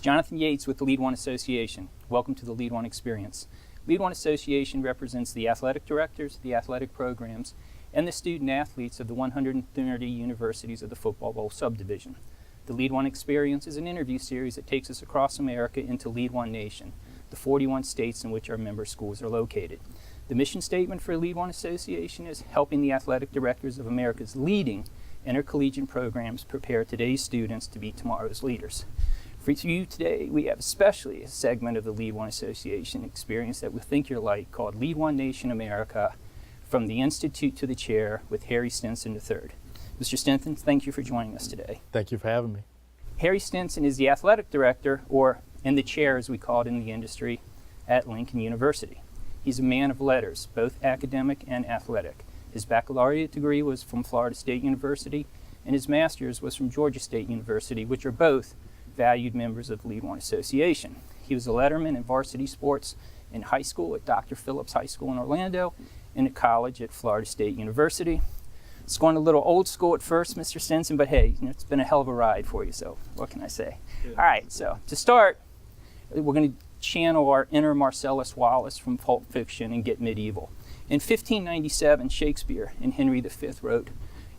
Jonathan Yates with the Lead1 Association. Welcome to the Lead1 Experience. Lead1 Association represents the athletic directors, the athletic programs, and the student athletes of the 130 universities of the Football Bowl subdivision. The Lead1 Experience is an interview series that takes us across America into Lead1 Nation, the 41 states in which our member schools are located. The mission statement for Lead1 Association is helping the athletic directors of America's leading intercollegiate programs prepare today's students to be tomorrow's leaders. For you today, we have especially a segment of the Lead1 Association experience that we think you'll like called Lead1 Nation America, From the Institute to the Chair with Harry Stinson III. Mr. Stinson, thank you for joining us today. Thank you for having me. Harry Stinson is the athletic director, or in the chair as we call it in the industry, at Lincoln University. He's a man of letters, both academic and athletic. His baccalaureate degree was from Florida State University, and his master's was from Georgia State University, which are both valued members of the Lead1 Association. He was a letterman in varsity sports in high school at Dr. Phillips High School in Orlando and at college at Florida State University. It's going a little old school at first, Mr. Stinson, but hey, it's been a hell of a ride for you, so what can I say? Yeah. All right, so to start, we're going to channel our inner Marcellus Wallace from Pulp Fiction and get medieval. In 1597, Shakespeare in Henry V wrote,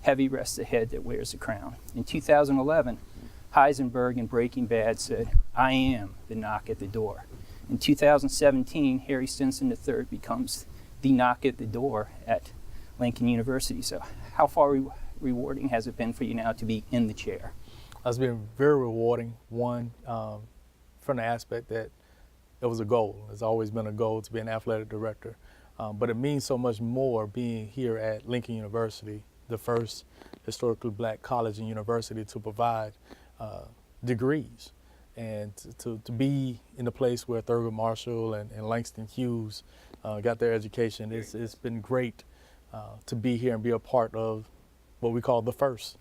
"Heavy rests the head that wears a crown." In 2011, Heisenberg in Breaking Bad said, "I am the knock at the door." In 2017, Harry Stinson III becomes the knock at the door at Lincoln University. So how far rewarding has it been for you now to be in the chair? It's been very rewarding, one, from the aspect that it was a goal. It's always been a goal to be an athletic director. But it means so much more being here at Lincoln University, the first historically black college and university to provide degrees, and to be in a place where Thurgood Marshall and Langston Hughes got their education. It's been great to be here and be a part of what we call the first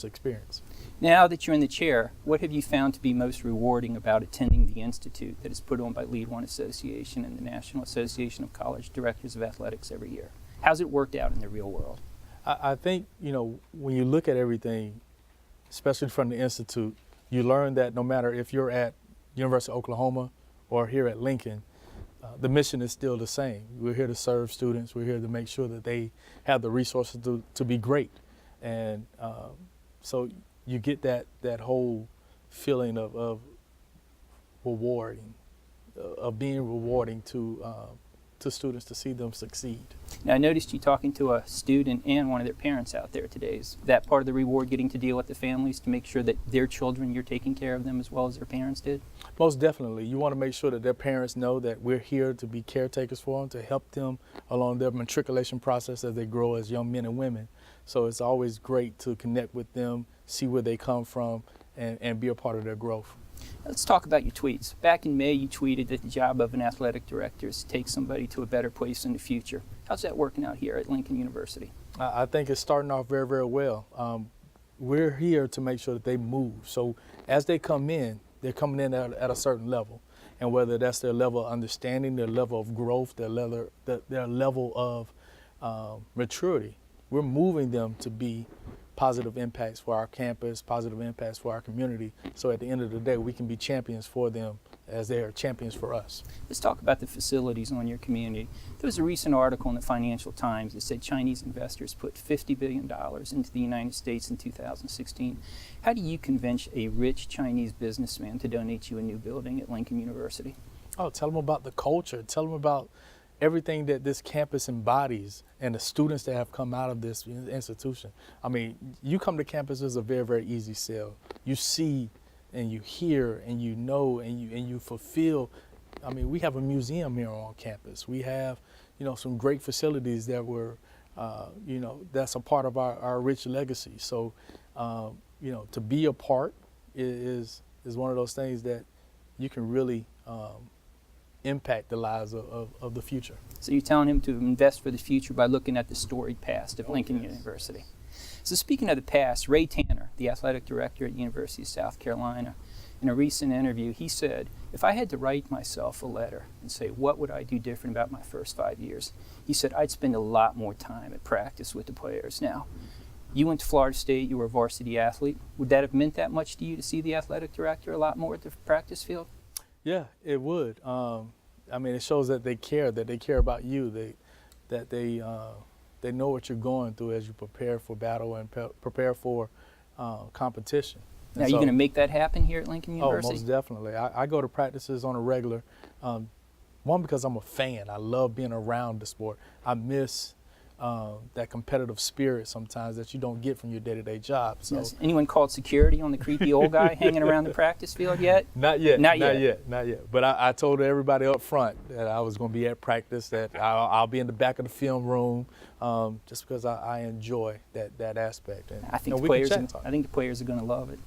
experience. Now that you're in the chair, what have you found to be most rewarding about attending the institute that is put on by Lead1 Association and the National Association of College Directors of Athletics every year? How's it worked out in the real world? I think, when you look at everything, especially from the institute, you learn that no matter if you're at University of Oklahoma or here at Lincoln, the mission is still the same. We're here to serve students. We're here to make sure that they have the resources to be great. And so you get that whole feeling of rewarding, of being rewarding to students to see them succeed. Now, I noticed you talking to a student and one of their parents out there today. Is that part of the reward, getting to deal with the families to make sure that their children, you're taking care of them as well as their parents did? Most definitely. You want to make sure that their parents know that we're here to be caretakers for them, to help them along their matriculation process as they grow as young men and women. So it's always great to connect with them, see where they come from, and be a part of their growth. Let's talk about your tweets. Back in May, you tweeted that the job of an athletic director is to take somebody to a better place in the future. How's that working out here at Lincoln University? I think it's starting off very, very well. We're here to make sure that they move. So as they come in, they're coming in at a certain level. And whether that's their level of understanding, their level of growth, their level of maturity, we're moving them to be positive impacts for our campus, positive impacts for our community. So at the end of the day, we can be champions for them as they are champions for us. Let's talk about the facilities on your community. There was a recent article in the Financial Times that said Chinese investors put $50 billion into the United States in 2016. How do you convince a rich Chinese businessman to donate you a new building at Lincoln University? Oh, tell them about the culture. Tell them about everything that this campus embodies and the students that have come out of this institution. I mean, you come to campus, it's a very, very easy sell. You see and you hear and you know and you fulfill. I mean, we have a museum here on campus. We have, some great facilities that were, that's a part of our rich legacy. So, to be a part is one of those things that you can really impact the lives of the future. So you're telling him to invest for the future by looking at the storied past of Lincoln University. So speaking of the past, Ray Tanner, the athletic director at the University of South Carolina, in a recent interview, he said, if I had to write myself a letter and say, what would I do different about my first 5 years? He said, I'd spend a lot more time at practice with the players. Now, You went to Florida State, you were a varsity athlete. Would that have meant that much to you to see the athletic director a lot more at the practice field? Yeah, it would. I mean, it shows that they care about you, that they know what you're going through as you prepare for battle and prepare for competition. Now, are you going to make that happen here at Lincoln Oh, University? most definitely. I go to practices on a regular. One, because I'm a fan. I love being around the sport. I miss that competitive spirit sometimes that you don't get from your day-to-day job. So Yes. Anyone called security on the creepy old guy hanging around the practice field yet? Not yet. Not yet. But I told everybody up front that I was going to be at practice, that I'll be in the back of the film room, just because I enjoy that aspect. And I think we can chat. I think the players are going to love it.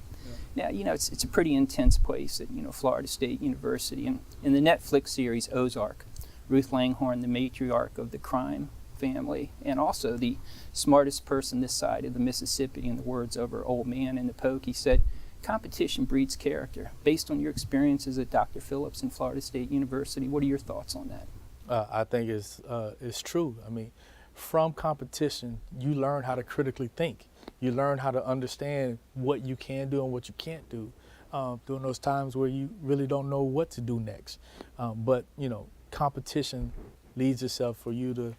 Now, it's a pretty intense place at Florida State University, and in the Netflix series Ozark, Ruth Langhorne, the matriarch of the crime family, and also the smartest person this side of the Mississippi, in the words of her old man in the Pokey, said, "Competition breeds character." Based on your experiences at Dr. Phillips and Florida State University, what are your thoughts on that? I think it's true. I mean, from competition, you learn how to critically think. You learn how to understand what you can do and what you can't do during those times where you really don't know what to do next. But competition leads itself for you to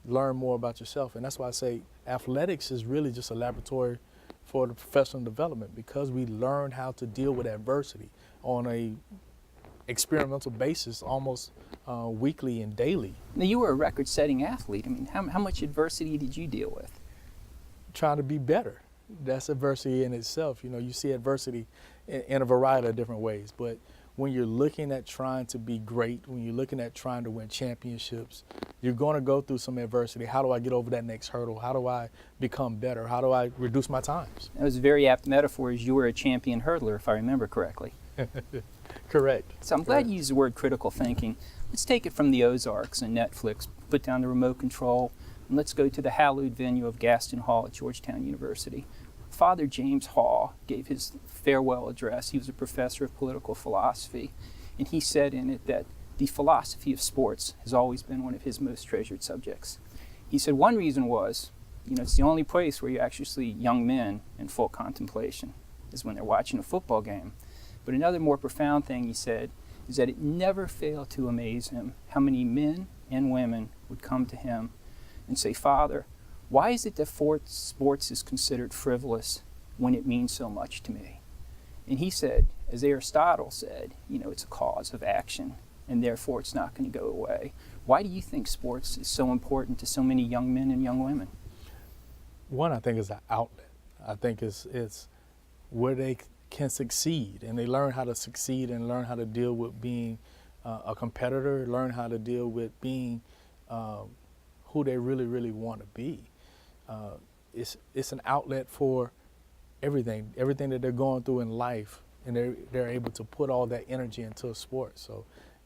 learn more about yourself. And that's why I say athletics is really just a laboratory for the professional development, because we learn how to deal with adversity on a experimental basis, almost weekly and daily. Now, you were a record-setting athlete. I mean, how much adversity did you deal with? Trying to be better. That's adversity in itself. You see adversity in a variety of different ways, but when you're looking at trying to be great, when you're looking at trying to win championships, you're going to go through some adversity. How do I get over that next hurdle? How do I become better? How do I reduce my times? That was a very apt metaphor, as you were a champion hurdler, if I remember correctly. Correct. So I'm glad you used the word critical thinking. Let's take it from the Ozarks and Netflix, put down the remote control, and let's go to the hallowed venue of Gaston Hall at Georgetown University. Father James Hall gave his farewell address. He was a professor of political philosophy, and he said in it that the philosophy of sports has always been one of his most treasured subjects. He said one reason was, it's the only place where you actually see young men in full contemplation, is when they're watching a football game. But another more profound thing he said is that it never failed to amaze him how many men and women would come to him and say, "Father, why is it that sports is considered frivolous when it means so much to me?" And he said, as Aristotle said, it's a cause of action, and therefore it's not going to go away. Why do you think sports is so important to so many young men and young women? One, I think, is an outlet. I think it's where they can succeed, and they learn how to succeed and learn how to deal with being a competitor, learn how to deal with being who they really, really want to be. It's an outlet for everything that they're going through in life, and they're able to put all that energy into a sport. So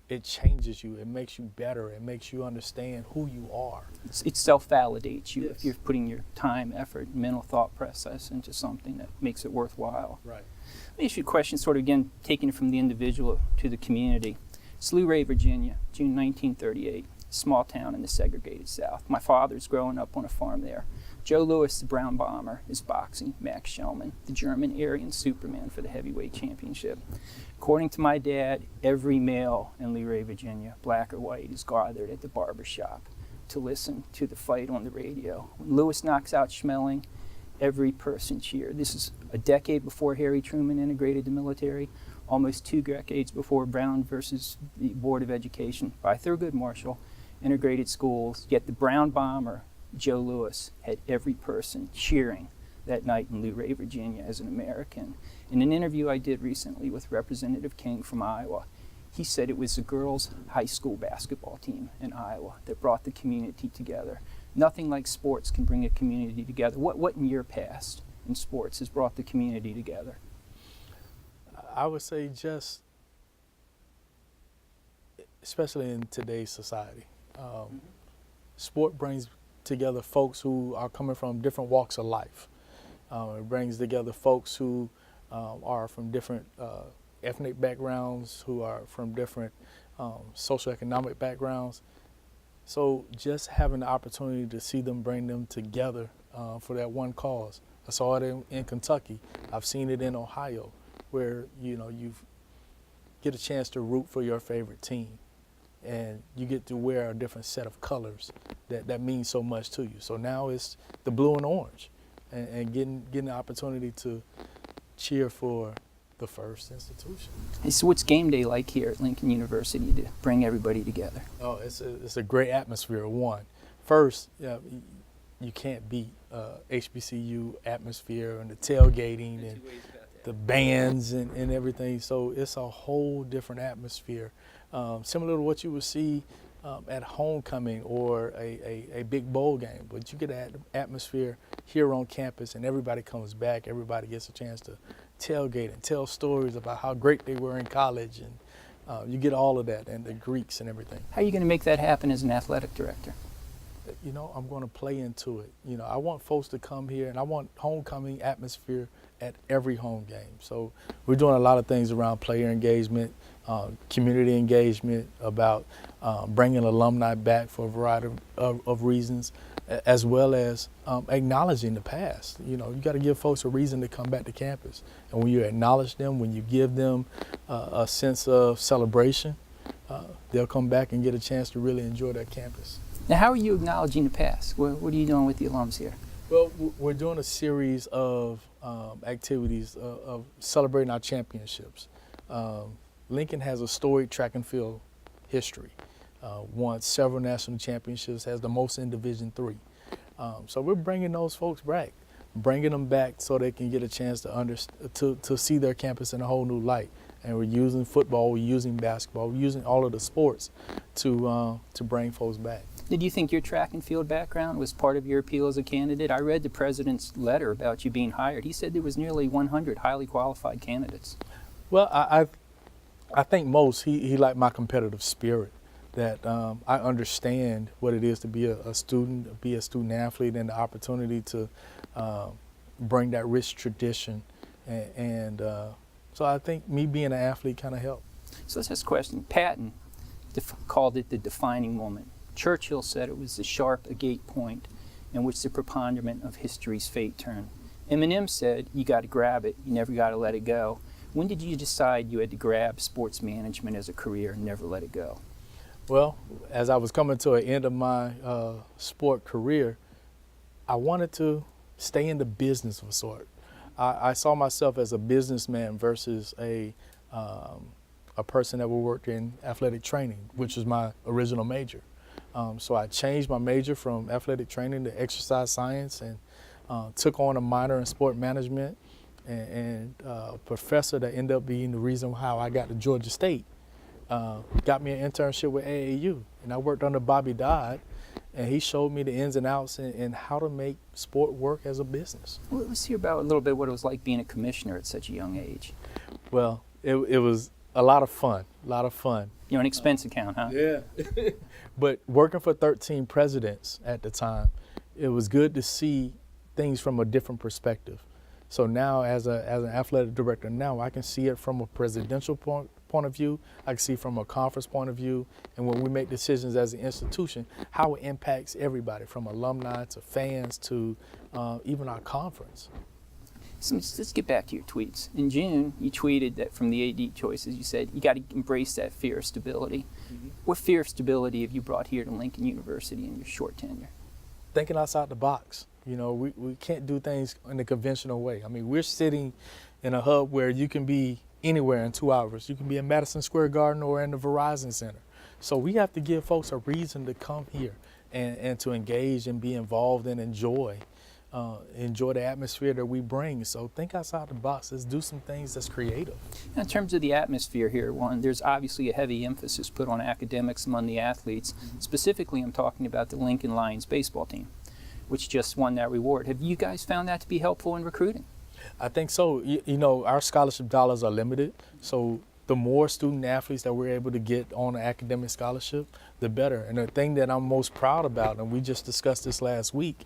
it changes you, it makes you better, it makes you understand who you are. It self-validates you. Yes. If you're putting your time, effort, mental thought process into something that makes it worthwhile. Right. Let me ask you a question, sort of again, taking it from the individual to the community. Slough Ray, Virginia, June 1938, small town in the segregated South. My father's growing up on a farm there. Joe Louis, the Brown Bomber, is boxing Max Shellman, the German Aryan Superman, for the heavyweight championship. According to my dad, every male in Leray, Virginia, black or white, is gathered at the barber shop to listen to the fight on the radio. When Louis knocks out Schmeling, every person cheered. This is a decade before Harry Truman integrated the military, almost 2 decades before Brown versus the Board of Education by Thurgood Marshall integrated schools, yet the Brown Bomber, Joe Louis, had every person cheering that night in Leray, Virginia, as an American. In an interview I did recently with Representative King from Iowa, he said it was the girls' high school basketball team in Iowa that brought the community together. Nothing like sports can bring a community together. What in your past in sports has brought the community together? I would say just, especially in today's society, sport brings together folks who are coming from different walks of life. It brings together folks who are from different ethnic backgrounds, who are from different socioeconomic backgrounds. So just having the opportunity to see them, bring them together for that one cause. I saw it in Kentucky. I've seen it in Ohio, where you get a chance to root for your favorite team, and you get to wear a different set of colors that means so much to you. So now it's the blue and orange, and getting the opportunity to cheer for the first institution. Hey, so what's game day like here at Lincoln University to bring everybody together? Oh, it's a great atmosphere. One, first, you can't beat HBCU atmosphere and the tailgating and the bands and everything. So it's a whole different atmosphere, similar to what you would see at homecoming or a big bowl game. But you get an atmosphere here on campus, and everybody comes back. Everybody gets a chance to tailgate and tell stories about how great they were in college, and you get all of that, and the Greeks and everything. How are you going to make that happen as an athletic director? I'm going to play into it. I want folks to come here, and I want homecoming atmosphere at every home game. So we're doing a lot of things around player engagement, community engagement, about bringing alumni back for a variety of reasons, as well as acknowledging the past. You got to give folks a reason to come back to campus. And when you acknowledge them, when you give them a sense of celebration, they'll come back and get a chance to really enjoy their campus. Now, how are you acknowledging the past? What are you doing with the alums here? Well, we're doing a series of activities of celebrating our championships. Lincoln has a storied track and field history. Won several national championships, has the most in Division III. So we're bringing those folks back, bringing them back so they can get a chance to see their campus in a whole new light. And we're using football, we're using basketball, we're using all of the sports to bring folks back. Did you think your track and field background was part of your appeal as a candidate? I read the president's letter about you being hired. He said there was nearly 100 highly qualified candidates. Well, I think most, he liked my competitive spirit, that I understand what it is to be a student, be a student athlete, and the opportunity to bring that rich tradition. And so I think me being an athlete kind of helped. So let's ask a question. Patton called it the defining moment. Churchill said it was the sharp agate point in which the preponderance of history's fate turned. Eminem said, you got to grab it, you never got to let it go. When did you decide you had to grab sports management as a career and never let it go? Well, as I was coming to an end of my sport career, I wanted to stay in the business of a sort. I saw myself as a businessman versus a person that would work in athletic training, which was my original major. So I changed my major from athletic training to exercise science, and took on a minor in sport management, and a professor that ended up being the reason how I got to Georgia State got me an internship with AAU, and I worked under Bobby Dodd, and he showed me the ins and outs and how to make sport work as a business. Well, let's hear about a little bit what it was like being a commissioner at such a young age. Well, it was a lot of fun, You're an expense account, huh? Yeah. But working for 13 presidents at the time, it was good to see things from a different perspective. So now as an athletic director now, I can see it from a presidential point of view, I can see from a conference point of view, and when we make decisions as an institution, how it impacts everybody from alumni to fans to even our conference. So let's get back to your tweets. In June, you tweeted that from the AD choices, you said you got to embrace that fear of stability. Mm-hmm. What fear of stability have you brought here to Lincoln University in your short tenure? Thinking outside the box. We can't do things in the conventional way. I mean, we're sitting in a hub where you can be anywhere in 2 hours. You can be in Madison Square Garden or in the Verizon Center. So we have to give folks a reason to come here and to engage and be involved and enjoy the atmosphere that we bring. So think outside the box. Let's do some things that's creative. In terms of the atmosphere here, there's obviously a heavy emphasis put on academics among the athletes. Mm-hmm. Specifically, I'm talking about the Lincoln Lions baseball team, which just won that reward. Have you guys found that to be helpful in recruiting? I think so. Our scholarship dollars are limited, so the more student athletes that we're able to get on an academic scholarship, the better. And the thing that I'm most proud about, and we just discussed this last week,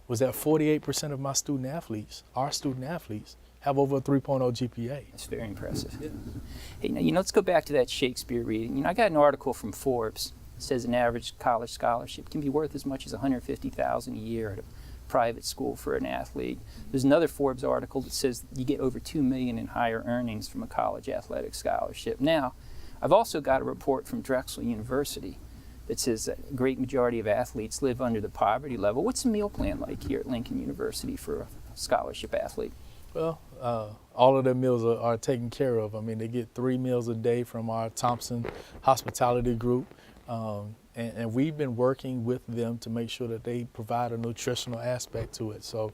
was that 48% of my student athletes, have over a 3.0 GPA. That's very impressive. Yeah. Hey, now, let's go back to that Shakespeare reading. I got an article from Forbes says an average college scholarship can be worth as much as $150,000 a year at a private school for an athlete. There's another Forbes article that says you get over $2 million in higher earnings from a college athletic scholarship. Now, I've also got a report from Drexel University that says that a great majority of athletes live under the poverty level. What's the meal plan like here at Lincoln University for a scholarship athlete? Well, all of their meals are taken care of. I mean, they get 3 meals a day from our Thompson hospitality group. And we've been working with them to make sure that they provide a nutritional aspect to it. So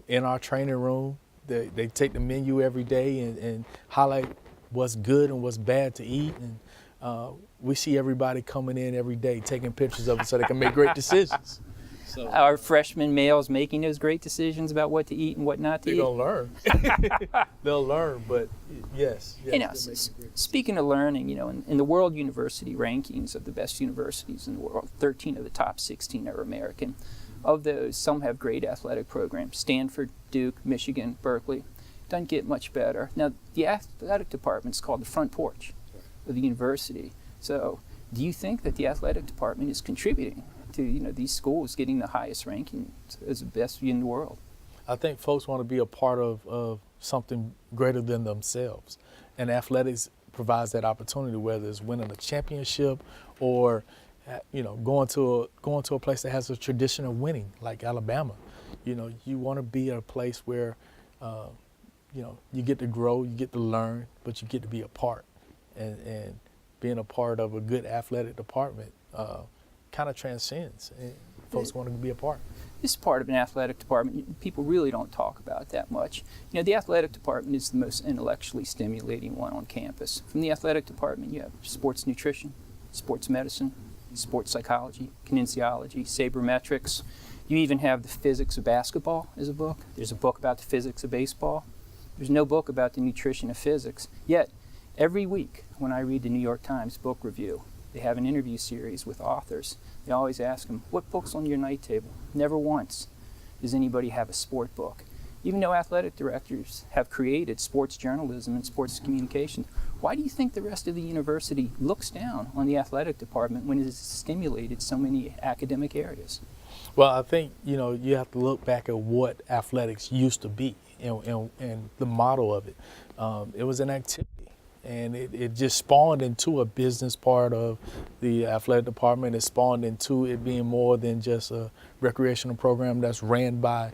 in our training room, they take the menu every day and highlight what's good and what's bad to eat. And we see everybody coming in every day taking pictures of it so they can make great decisions. So, are freshman males making those great decisions about what to eat and what not to eat? They're going to learn. They'll learn, but yes. Speaking of learning, in the world university rankings of the best universities in the world, 13 of the top 16 are American. Of those, some have great athletic programs. Stanford, Duke, Michigan, Berkeley. Doesn't get much better. Now, the athletic department is called the front porch of the university. So, do you think that the athletic department is contributing to these schools getting the highest ranking as the best in the world? I think folks want to be a part of something greater than themselves, and athletics provides that opportunity, whether it's winning a championship or going to a place that has a tradition of winning, like Alabama. You want to be at a place where you get to grow, you get to learn, but you get to be a part, and being a part of a good athletic department kind of transcends, and folks want to be a part. This is part of an athletic department people really don't talk about that much. The athletic department is the most intellectually stimulating one on campus. From the athletic department, you have sports nutrition, sports medicine, sports psychology, kinesiology, sabermetrics. You even have the physics of basketball as a book. There's a book about the physics of baseball. There's no book about the nutrition of physics. Yet, every week when I read the New York Times book review, they have an interview series with authors. They always ask them, what book's on your night table? Never once does anybody have a sport book. Even though athletic directors have created sports journalism and sports communication, why do you think the rest of the university looks down on the athletic department when it has stimulated so many academic areas? Well, I think, you have to look back at what athletics used to be and the model of it. It was an activity. And it just spawned into a business part of the athletic department. It spawned into it being more than just a recreational program that's ran by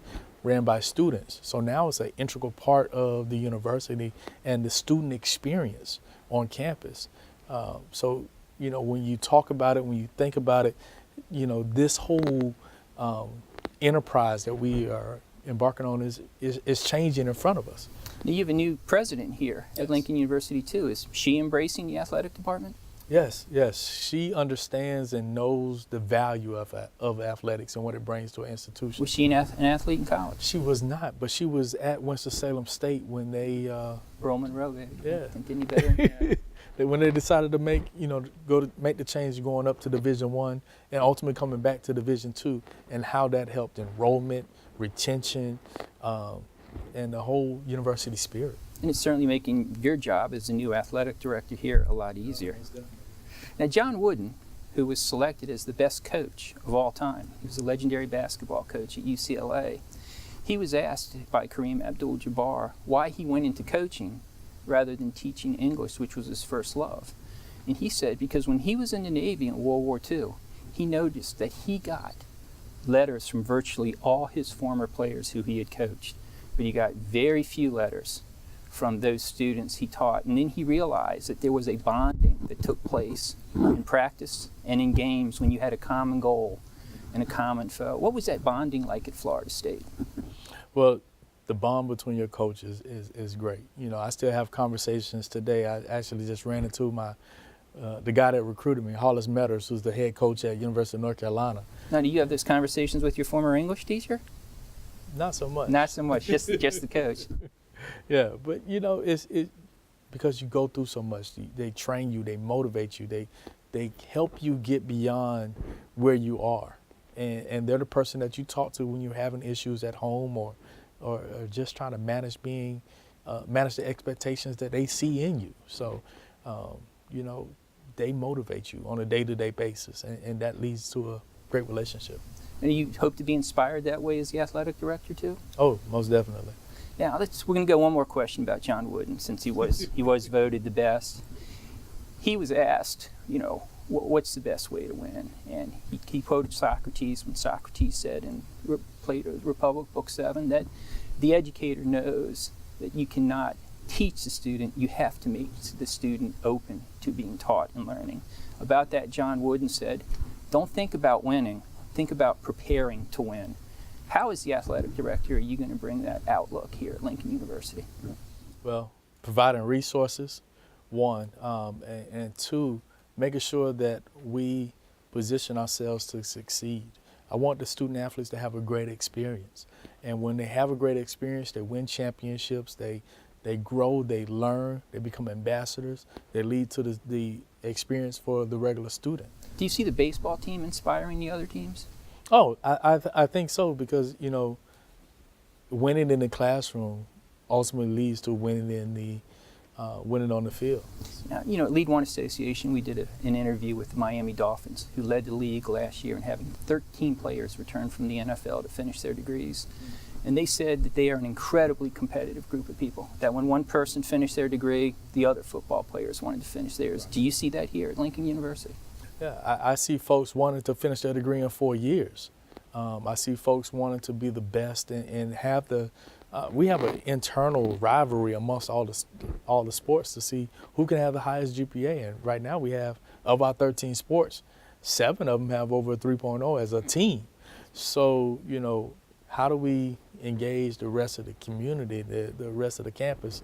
students. So now it's an integral part of the university and the student experience on campus. So when you talk about it, when you think about it, this whole enterprise that we are embarking on is changing in front of us. Now you have a new president here at Lincoln University too. Is she embracing the athletic department? Yes. She understands and knows the value of athletics and what it brings to an institution. Was she an athlete in college? She was not, but she was at Winston-Salem State when they Earl Monroe, baby. Yeah. Think any better? When they decided to make the change going up to Division I and ultimately coming back to Division II, and how that helped enrollment, retention, and the whole university spirit. And it's certainly making your job as the new athletic director here a lot easier. Now, John Wooden, who was selected as the best coach of all time, he was a legendary basketball coach at UCLA, he was asked by Kareem Abdul-Jabbar why he went into coaching rather than teaching English, which was his first love. And he said because when he was in the Navy in World War II, he noticed that he got letters from virtually all his former players who he had coached, but he got very few letters from those students he taught. And then he realized that there was a bonding that took place in practice and in games when you had a common goal and a common foe. What was that bonding like at Florida State? Well, the bond between your coaches is great. I still have conversations today. I actually just ran into the guy that recruited me, Hollis Metters, who's the head coach at University of North Carolina. Now, do you have those conversations with your former English teacher? Not so much. Not so much, just the coach. Yeah, but it's because you go through so much. They train you, they motivate you, they help you get beyond where you are, and they're the person that you talk to when you're having issues at home or just trying to manage manage the expectations that they see in you. So, they motivate you on a day-to-day basis, and that leads to a great relationship. And you hope to be inspired that way as the athletic director too? Oh, most definitely. Now we're going to go one more question about John Wooden, since he was voted the best. He was asked, what's the best way to win? And he quoted Socrates when Socrates said in Plato's Republic, Book 7, that the educator knows that you cannot teach the student, you have to make the student open to being taught and learning. About that, John Wooden said, don't think about winning, think about preparing to win. How, as the athletic director, are you going to bring that outlook here at Lincoln University? Well, providing resources, one, and two, making sure that we position ourselves to succeed. I want the student athletes to have a great experience. And when they have a great experience, they win championships, they grow, they learn, they become ambassadors, they lead to the experience for the regular student. Do you see the baseball team inspiring the other teams? Oh, I think so, because, winning in the classroom ultimately leads to winning winning on the field. Now, at Lead1 Association, we did an interview with the Miami Dolphins, who led the league last year in having 13 players return from the NFL to finish their degrees. And they said that they are an incredibly competitive group of people, that when one person finished their degree, the other football players wanted to finish theirs. Do you see that here at Lincoln University? Yeah, I see folks wanting to finish their degree in 4 years. I see folks wanting to be the best and have we have an internal rivalry amongst all the sports to see who can have the highest GPA. And right now we have, of our 13 sports, 7 of them have over a 3.0 as a team. So, how do we engage the rest of the community, the rest of the campus,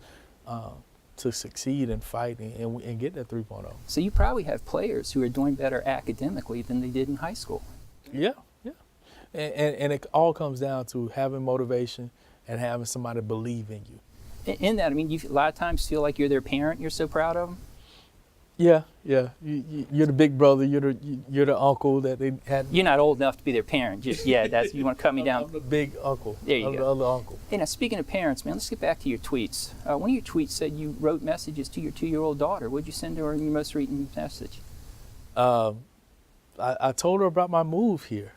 to succeed and fight and get that 3.0? So you probably have players who are doing better academically than they did in high school. Yeah. And it all comes down to having motivation and having somebody believe in you. In that, you a lot of times feel like you're their parent, you're so proud of them? Yeah. You're the big brother. You're the uncle that they had. You're not old enough to be their parent just yet. You want to cut me down. I'm the big uncle. There you go. The other uncle. Hey, now speaking of parents, man, let's get back to your tweets. One of your tweets said you wrote messages to your 2-year-old daughter. What did you send to her in your most recent message? I told her about my move here.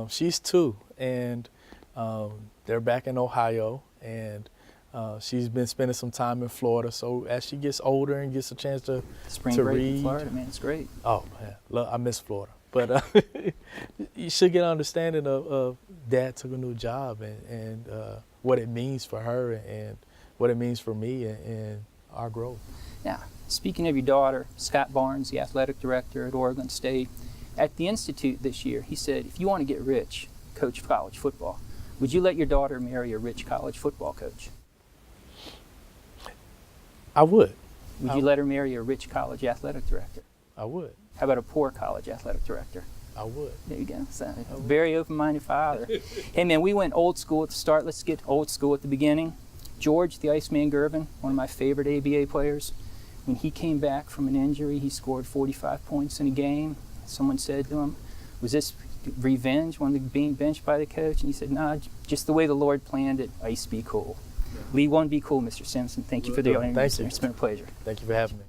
She's 2, and they're back in Ohio, and she's been spending some time in Florida. So as she gets older and gets a chance to Spring to break read, in Florida, man, it's great. Oh man, I miss Florida. But you should get an understanding of Dad took a new job and what it means for her and what it means for me and our growth. Now, speaking of your daughter, Scott Barnes, the athletic director at Oregon State, at the Institute this year, he said, if you want to get rich, coach college football. Would you let your daughter marry a rich college football coach? I would. Would you let her marry a rich college athletic director? I would. How about a poor college athletic director? I would. There you go. So, very open-minded father. Hey, man, we went old school at the start. Let's get old school at the beginning. George, the Iceman Gervin, one of my favorite ABA players, when he came back from an injury, he scored 45 points in a game. Someone said to him, was this revenge, being benched by the coach? And he said, nah, just the way the Lord planned it. Ice be cool. Lead1, be cool, Mr. Stinson. Thank you for the interview. Thank you. It's been a pleasure. Thank you for having me.